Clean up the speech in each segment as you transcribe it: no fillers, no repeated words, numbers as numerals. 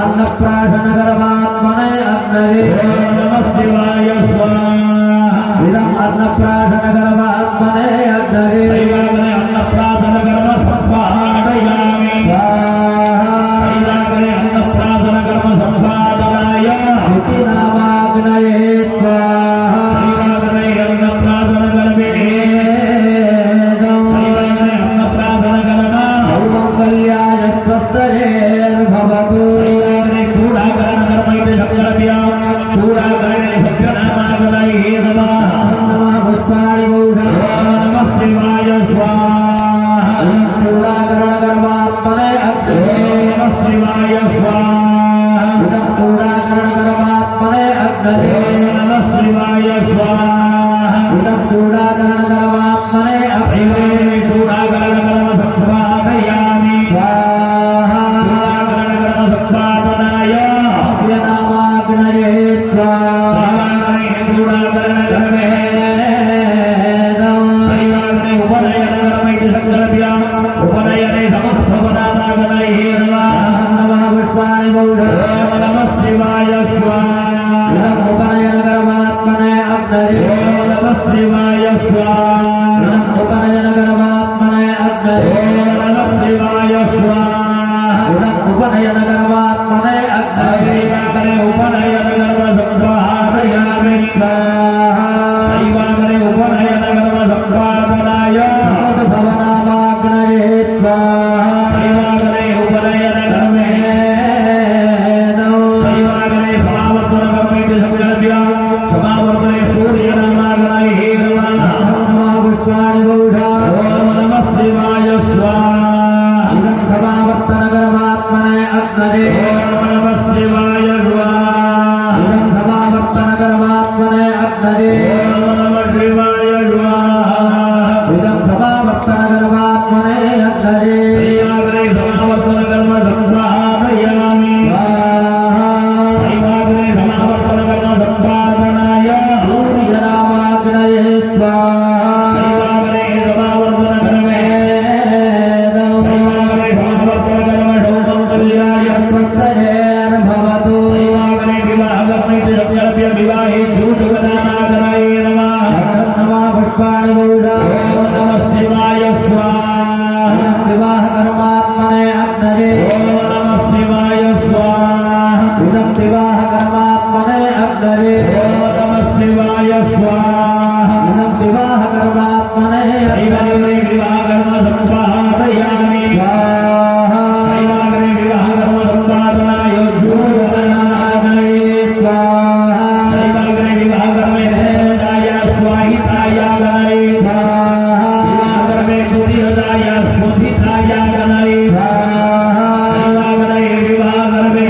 अन्नप्राशन कर्म स्वस्तयेर्भवतु चूडाकरणकर्मैते शब्दलभ्या चूडाकरणे शब्दनामागतये नमः नमः पुष्पाणि गौधा नमः शिवाय स्वाहा चूडाकरणकर्मात्मने अग्रे नमः शिवाय स्वाहा चूडाकरणकर्मात्मने अग्रे नमः शिवाय स्वाहा चूडाकरणकर्मात्मने अग्रे चूडाकरणकर्म संस्वादयामि स्वाहा चूडाकरणकर्म संस्वादनाय अभ्यनामाग्नये स्वाहा चूडाकरणकर्मे परिवारने उपनयनकर्मैति संकल्प्य उपनयने समस्तपदानागतये नमः पुष्पाणि गौधा नमः शिवाय स्वाहा उपनयनकर्मात्मने अग्रे नमः शिवाय स्वाहा उपनयनकर्मात्मने अग्रे नमः शिवाय स्वाहा उपनयनकर्मात्मने अग्रे उपनयनकर्म संस्वादयामि दैवाग्रे उपनयनकर्म संस्वादनाय भवनामाग्नये स्वाहा दैवाग्रे उपनयनकर्मे दैवाग्रे समावर्तनकर्मेति संकल्प्य समावर्तने सूर्यनामागतये नमः पुष्पाणि गौधा नमः शिवाय स्वाहा समावर्तनकर्मात्मने अग्रे नमः शिवाय स्वाहा समावर्तनकर्मात्मने अग्रे नमः शिवाय स्वाहा समावर्तनकर्मात्मने अग्रे दैवाग्रे समावर्तनकर्म संस्वादयामि दैवाग्रे समावर्तनकर्म संस्वादनाय सूर्यनामाग्नये स्वाहा दैवाग्रे समावर्तनकर्मे दैवाग्रे समावर्तनकर्म शोभङ्कल्याय स्वस्तयेर्भवतु दैवाग्रे विवाहकर्मैति संकल्प्य विवाहे द्यूतगदानागतये नमः नमः पुष्पाणि गौधा नमः शिवाय स्वाहा विवाहकर्मात्मने अग्रे नमः शिवाय स्वाहा विवाहकर्मात्मने अग्रे नमः शिवाय स्वाहा विवाहकर्मात्मने दैवाग्रे विवाहकर्म संस्वादयामि दैवाग्रे विवाहकर्म संस्वादनाय द्यूतगदानागतये स्वाहा दैवाग्रे विवाहकर्मे देवताय स्वाहिताय गणये विवाहकर्मे दुर्योधाय स्फुटिताय गणये दैवाग्रे विवाहकर्मे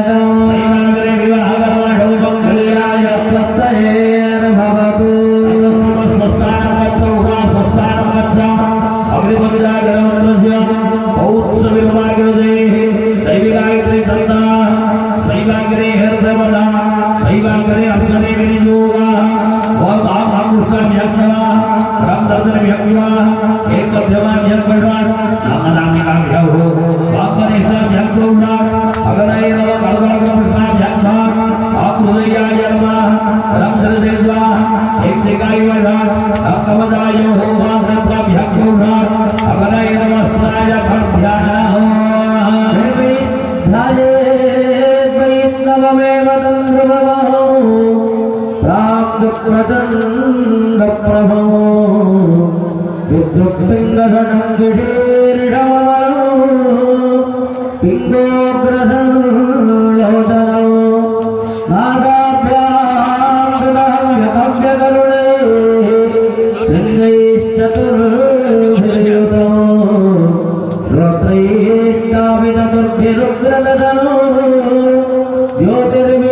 दैवाग्रे विवाहकर्म शोभङ्कल्याय स्वस्तयेर्भवतु प्रचण्डप्रभो विद्युत्पिङ्गधनं विशीर्षमनो पिङ्गोग्रधनोदनो नागाभ्याम्बुधव्यकव्यकरुणे लिङ्गैश्चतुर्भिर्युतो रत्रैश्चाभिचतुर्भिरुग्रदनो ज्योतिर्विलीढाधरो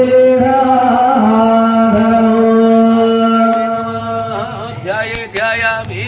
ध्यायामि